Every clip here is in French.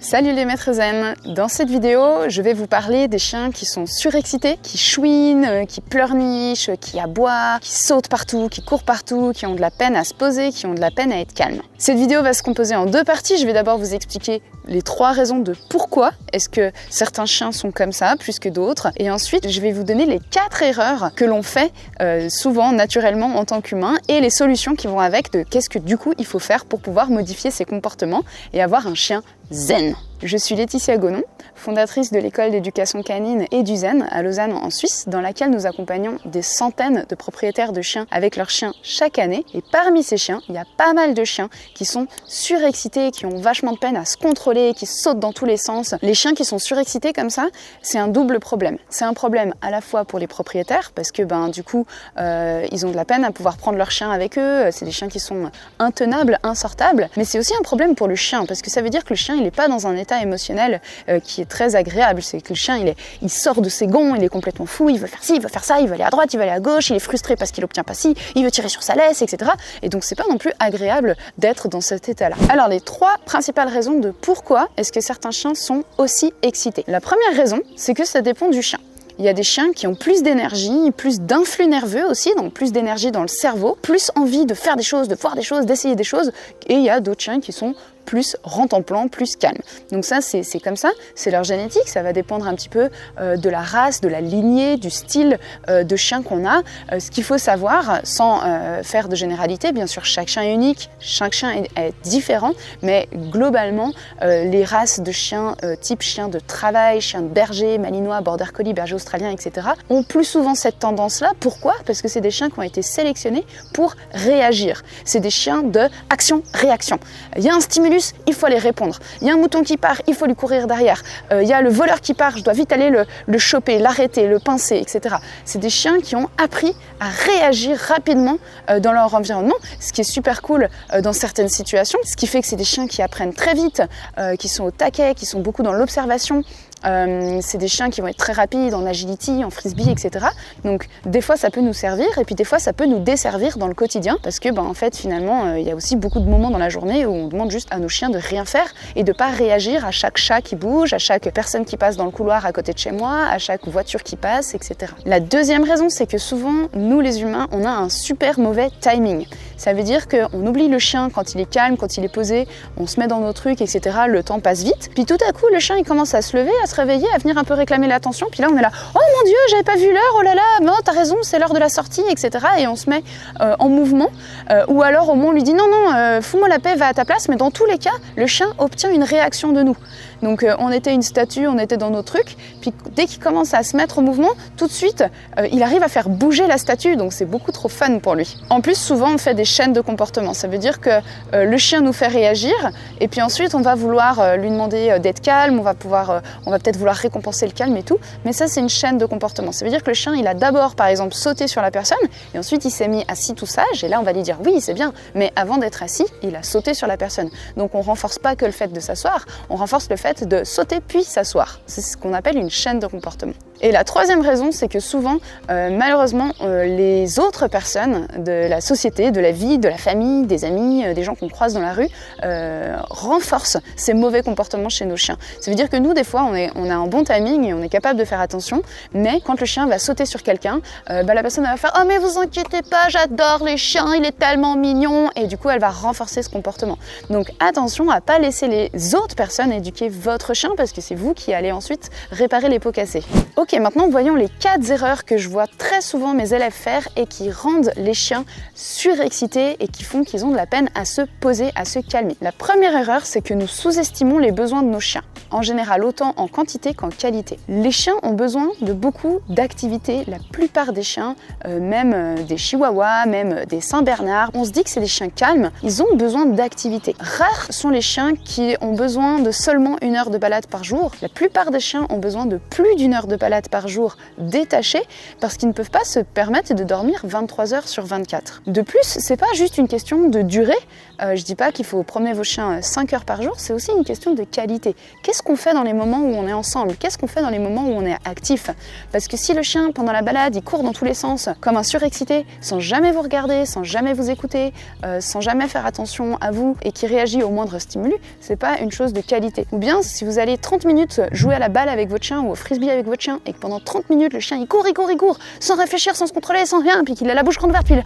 Salut les maîtres zen! Dans cette vidéo, je vais vous parler des chiens qui sont surexcités, qui chouinent, qui pleurnichent, qui aboient, qui sautent partout, qui courent partout, qui ont de la peine à se poser, qui ont de la peine à être calmes. Cette vidéo va se composer en deux parties. Je vais d'abord vous expliquer les 3 raisons de pourquoi est-ce que certains chiens sont comme ça plus que d'autres. Et ensuite, je vais vous donner les 4 erreurs que l'on fait souvent naturellement en tant qu'humain et les solutions qui vont avec de qu'est-ce que du coup il faut faire pour pouvoir modifier ses comportements et avoir un chien zen. Je suis Laetitia Gonon, fondatrice de l'école d'éducation canine et du zen à Lausanne en Suisse, dans laquelle nous accompagnons des centaines de propriétaires de chiens avec leurs chiens chaque année. Et parmi ces chiens, il y a pas mal de chiens qui sont surexcités, qui ont vachement de peine à se contrôler, qui sautent dans tous les sens. Les chiens qui sont surexcités comme ça, c'est un double problème. C'est un problème à la fois pour les propriétaires, parce que du coup, ils ont de la peine à pouvoir prendre leur chien avec eux. C'est des chiens qui sont intenables, insortables. Mais c'est aussi un problème pour le chien, parce que ça veut dire que le chien, il n'est pas dans un état émotionnel qui est très agréable. C'est que le chien, il sort de ses gonds, il est complètement fou, il veut faire ci, il veut faire ça, il veut aller à droite, il veut aller à gauche, il est frustré parce qu'il obtient pas ci, il veut tirer sur sa laisse, etc. Et donc c'est pas non plus agréable d'être dans cet état-là. Alors les 3 principales raisons de pourquoi est-ce que certains chiens sont aussi excités. La première raison, c'est que ça dépend du chien. Il y a des chiens qui ont plus d'énergie, plus d'influx nerveux aussi, donc plus d'énergie dans le cerveau, plus envie de faire des choses, de voir des choses, d'essayer des choses. Et il y a d'autres chiens qui sont plus rentre-en-plan, plus calme. Donc ça, c'est comme ça, c'est leur génétique, ça va dépendre un petit peu de la race, de la lignée, du style de chien qu'on a. Ce qu'il faut savoir, sans faire de généralité, bien sûr, chaque chien est unique, chaque chien est différent, mais globalement, les races de chiens type chien de travail, chien de berger, malinois, border collie, berger australien, etc., ont plus souvent cette tendance-là. Pourquoi? Parce que c'est des chiens qui ont été sélectionnés pour réagir. C'est des chiens de action-réaction. Il y a un stimulus, il faut aller répondre. Il y a un mouton qui part, il faut lui courir derrière. Il y a le voleur qui part, je dois vite aller le choper, l'arrêter, le pincer, etc. C'est des chiens qui ont appris à réagir rapidement dans leur environnement, ce qui est super cool dans certaines situations, ce qui fait que c'est des chiens qui apprennent très vite, qui sont au taquet, qui sont beaucoup dans l'observation. C'est des chiens qui vont être très rapides en agility, en frisbee, etc. Donc des fois ça peut nous servir et puis des fois ça peut nous desservir dans le quotidien parce que en fait finalement il y a aussi beaucoup de moments dans la journée où on demande juste à nos chiens de rien faire et de pas réagir à chaque chat qui bouge, à chaque personne qui passe dans le couloir à côté de chez moi, à chaque voiture qui passe, etc. La deuxième raison, c'est que souvent nous les humains on a un super mauvais timing. Ça veut dire qu'on oublie le chien quand il est calme, quand il est posé, on se met dans nos trucs, etc. Le temps passe vite. Puis tout à coup, le chien, il commence à se lever, à se réveiller, à venir un peu réclamer l'attention. Puis là, on est là, oh mon Dieu, j'avais pas vu l'heure, oh là là, non, t'as raison, c'est l'heure de la sortie, etc. Et on se met en mouvement. Ou alors, au moins, on lui dit, non, fous-moi la paix, va à ta place. Mais dans tous les cas, le chien obtient une réaction de nous. Donc on était une statue, on était dans nos trucs, puis dès qu'il commence à se mettre en mouvement, tout de suite, il arrive à faire bouger la statue, donc c'est beaucoup trop fun pour lui. En plus, souvent, on fait des chaînes de comportement. Ça veut dire que le chien nous fait réagir, et puis ensuite, on va vouloir lui demander d'être calme, on va peut-être vouloir récompenser le calme et tout, mais ça, c'est une chaîne de comportement. Ça veut dire que le chien, il a d'abord, par exemple, sauté sur la personne, et ensuite, il s'est mis assis tout sage, et là, on va lui dire, oui, c'est bien, mais avant d'être assis, il a sauté sur la personne. Donc, on renforce pas que le fait de s'asseoir, on renforce le fait de sauter puis s'asseoir. C'est ce qu'on appelle une chaîne de comportement. Et la troisième raison, c'est que souvent, malheureusement, les autres personnes de la société, de la vie, de la famille, des amis, des gens qu'on croise dans la rue, renforcent ces mauvais comportements chez nos chiens. Ça veut dire que nous, des fois, on a un bon timing et on est capable de faire attention, mais quand le chien va sauter sur quelqu'un, la personne va faire « Oh mais vous inquiétez pas, j'adore les chiens, il est tellement mignon !» Et du coup, elle va renforcer ce comportement. Donc attention à pas laisser les autres personnes éduquer votre chien parce que c'est vous qui allez ensuite réparer les pots cassés. Ok, maintenant voyons les 4 erreurs que je vois très souvent mes élèves faire et qui rendent les chiens surexcités et qui font qu'ils ont de la peine à se poser, à se calmer. La première erreur, c'est que nous sous-estimons les besoins de nos chiens. En général, autant en quantité qu'en qualité. Les chiens ont besoin de beaucoup d'activités. La plupart des chiens, même des chihuahuas, même des Saint-Bernard, on se dit que c'est des chiens calmes, ils ont besoin d'activités. Rares sont les chiens qui ont besoin de seulement 1 heure de balade par jour. La plupart des chiens ont besoin de plus d'1 heure de balade balades par jour détachées parce qu'ils ne peuvent pas se permettre de dormir 23 heures sur 24. De plus, c'est pas juste une question de durée. Je dis pas qu'il faut promener vos chiens 5 heures par jour, c'est aussi une question de qualité. Qu'est-ce qu'on fait dans les moments où on est ensemble? Qu'est-ce qu'on fait dans les moments où on est actif? Parce que si le chien, pendant la balade, il court dans tous les sens, comme un surexcité, sans jamais vous regarder, sans jamais vous écouter, sans jamais faire attention à vous et qui réagit au moindre stimulus, c'est pas une chose de qualité. Ou bien, si vous allez 30 minutes jouer à la balle avec votre chien ou au frisbee avec votre chien et que pendant 30 minutes, le chien il court, sans réfléchir, sans se contrôler, sans rien, puis qu'il a la bouche grande ouverte, puis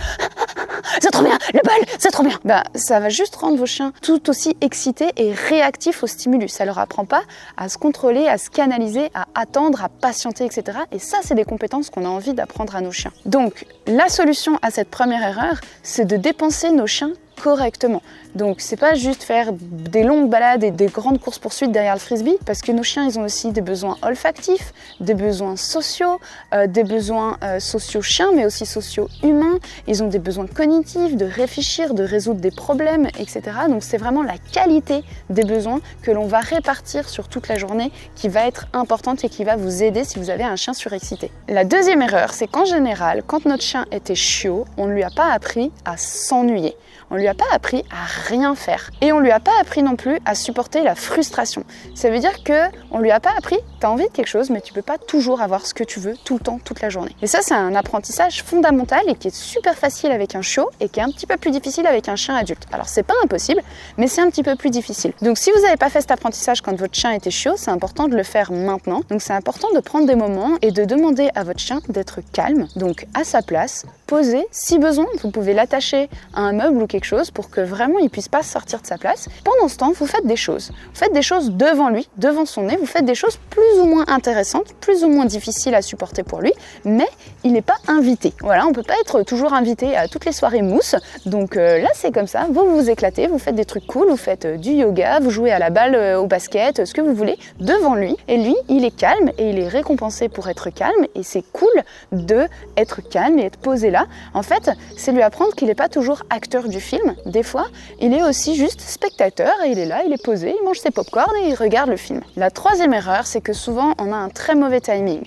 c'est trop bien, le bal, c'est trop bien. Bah, ça va juste rendre vos chiens tout aussi excités et réactifs au stimulus. Ça leur apprend pas à se contrôler, à se canaliser, à attendre, à patienter, etc. Et ça, c'est des compétences qu'on a envie d'apprendre à nos chiens. Donc, la solution à cette première erreur, c'est de dépenser nos chiens correctement. Donc c'est pas juste faire des longues balades et des grandes courses-poursuites derrière le frisbee, parce que nos chiens ils ont aussi des besoins olfactifs, des besoins sociaux, des besoins sociaux chiens mais aussi sociaux humains, ils ont des besoins cognitifs, de réfléchir, de résoudre des problèmes, etc. Donc c'est vraiment la qualité des besoins que l'on va répartir sur toute la journée qui va être importante et qui va vous aider si vous avez un chien surexcité. La deuxième erreur, c'est qu'en général, quand notre chien était chiot, on ne lui a pas appris à s'ennuyer. On lui a pas appris à rien faire. Et on lui a pas appris non plus à supporter la frustration. Ça veut dire que on lui a pas appris, t'as envie de quelque chose, mais tu peux pas toujours avoir ce que tu veux tout le temps, toute la journée. Et ça, c'est un apprentissage fondamental et qui est super facile avec un chiot et qui est un petit peu plus difficile avec un chien adulte. Alors, c'est pas impossible, mais c'est un petit peu plus difficile. Donc, si vous n'avez pas fait cet apprentissage quand votre chien était chiot, c'est important de le faire maintenant. Donc, c'est important de prendre des moments et de demander à votre chien d'être calme, donc à sa place, posé. Si besoin, vous pouvez l'attacher à un meuble ou quelque chose pour que vraiment il puisse pas sortir de sa place. Pendant ce temps, vous faites des choses. Vous faites des choses devant lui, devant son nez. Vous faites des choses plus ou moins intéressantes, plus ou moins difficiles à supporter pour lui, mais il n'est pas invité. Voilà, on peut pas être toujours invité à toutes les soirées mousse. Donc là, c'est comme ça. Vous vous éclatez, vous faites des trucs cool, vous faites du yoga, vous jouez à la balle, au basket, ce que vous voulez, devant lui. Et lui, il est calme et il est récompensé pour être calme. Et c'est cool de être calme et être posé là. En fait, c'est lui apprendre qu'il n'est pas toujours acteur du film. Des fois, il est aussi juste spectateur et il est là, il est posé, il mange ses pop-corn et il regarde le film. La troisième erreur, c'est que souvent, on a un très mauvais timing.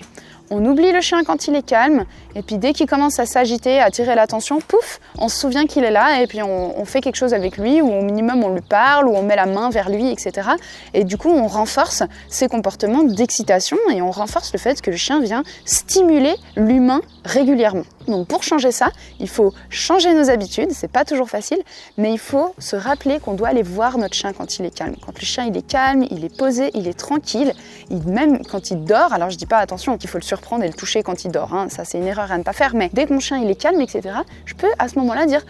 On oublie le chien quand il est calme, et puis dès qu'il commence à s'agiter, à attirer l'attention, pouf, on se souvient qu'il est là, et puis on fait quelque chose avec lui, ou au minimum on lui parle, ou on met la main vers lui, etc. Et du coup, on renforce ces comportements d'excitation, et on renforce le fait que le chien vient stimuler l'humain régulièrement. Donc pour changer ça, il faut changer nos habitudes, c'est pas toujours facile, mais il faut se rappeler qu'on doit aller voir notre chien quand il est calme. Quand le chien il est calme, il est posé, il est tranquille, même quand il dort, alors je dis pas attention qu'il faut le surprendre et le toucher quand il dort, hein, ça c'est une erreur à ne pas faire, mais dès que mon chien il est calme, etc., je peux à ce moment-là dire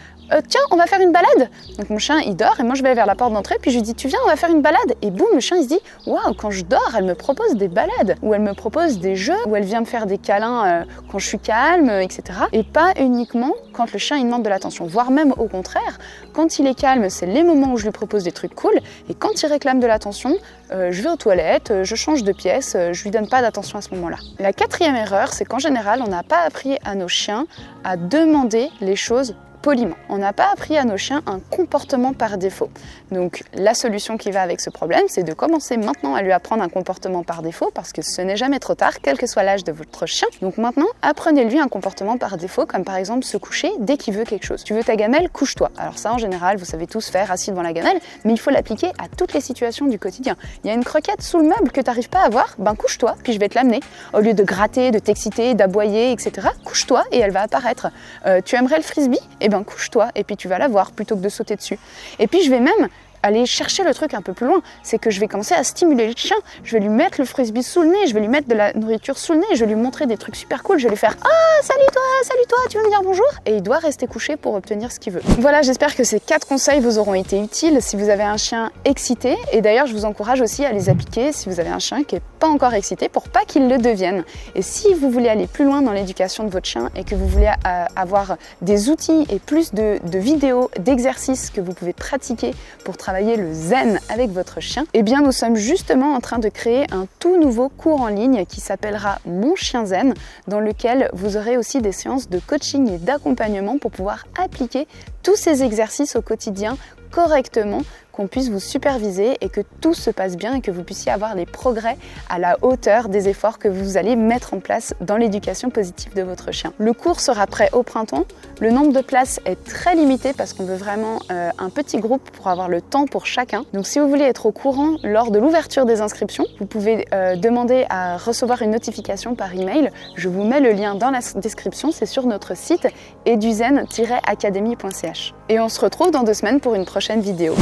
tiens, on va faire une balade. Donc mon chien il dort et moi je vais vers la porte d'entrée puis je lui dis tu viens, on va faire une balade. Et boum, le chien il se dit waouh, quand je dors, elle me propose des balades ou elle me propose des jeux ou elle vient me faire des câlins quand je suis calme, etc. Et pas uniquement quand le chien il demande de l'attention, voire même au contraire, quand il est calme, c'est les moments où je lui propose des trucs cool et quand il réclame de l'attention, je vais aux toilettes, je change de pièce, je lui donne pas d'attention à ce moment-là. La quatrième erreur, c'est qu'en général, on n'a pas appris à nos chiens à demander les choses poliment. On n'a pas appris à nos chiens un comportement par défaut. Donc la solution qui va avec ce problème, c'est de commencer maintenant à lui apprendre un comportement par défaut parce que ce n'est jamais trop tard, quel que soit l'âge de votre chien. Donc maintenant, apprenez-lui un comportement par défaut, comme par exemple se coucher dès qu'il veut quelque chose. Tu veux ta gamelle, couche-toi. Alors ça, en général, vous savez tous faire assis devant la gamelle, mais il faut l'appliquer à toutes les situations du quotidien. Il y a une croquette sous le meuble que tu n'arrives pas à voir, ben couche-toi, puis je vais te l'amener. Au lieu de gratter, de t'exciter, d'aboyer, etc., couche-toi et elle va apparaître. Tu aimerais le frisbee ? Eh ben couche-toi et puis tu vas la voir plutôt que de sauter dessus. Et puis je vais même aller chercher le truc un peu plus loin, c'est que je vais commencer à stimuler le chien, je vais lui mettre le frisbee sous le nez, je vais lui mettre de la nourriture sous le nez, je vais lui montrer des trucs super cool, je vais lui faire « Ah, salut toi, tu veux me dire bonjour ?» Et il doit rester couché pour obtenir ce qu'il veut. Voilà, j'espère que ces 4 conseils vous auront été utiles si vous avez un chien excité, et d'ailleurs je vous encourage aussi à les appliquer si vous avez un chien qui n'est pas encore excité pour pas qu'il le devienne. Et si vous voulez aller plus loin dans l'éducation de votre chien et que vous voulez avoir des outils et plus de vidéos, d'exercices que vous pouvez pratiquer pour travailler le zen avec votre chien, eh bien nous sommes justement en train de créer un tout nouveau cours en ligne qui s'appellera Mon Chien Zen, dans lequel vous aurez aussi des séances de coaching et d'accompagnement pour pouvoir appliquer tous ces exercices au quotidien correctement, qu'on puisse vous superviser et que tout se passe bien et que vous puissiez avoir les progrès à la hauteur des efforts que vous allez mettre en place dans l'éducation positive de votre chien. Le cours sera prêt au printemps. Le nombre de places est très limité parce qu'on veut vraiment un petit groupe pour avoir le temps pour chacun. Donc si vous voulez être au courant lors de l'ouverture des inscriptions, vous pouvez demander à recevoir une notification par email. Je vous mets le lien dans la description, c'est sur notre site eduzen-academy.ch. Et on se retrouve dans 2 semaines pour une prochaine vidéo.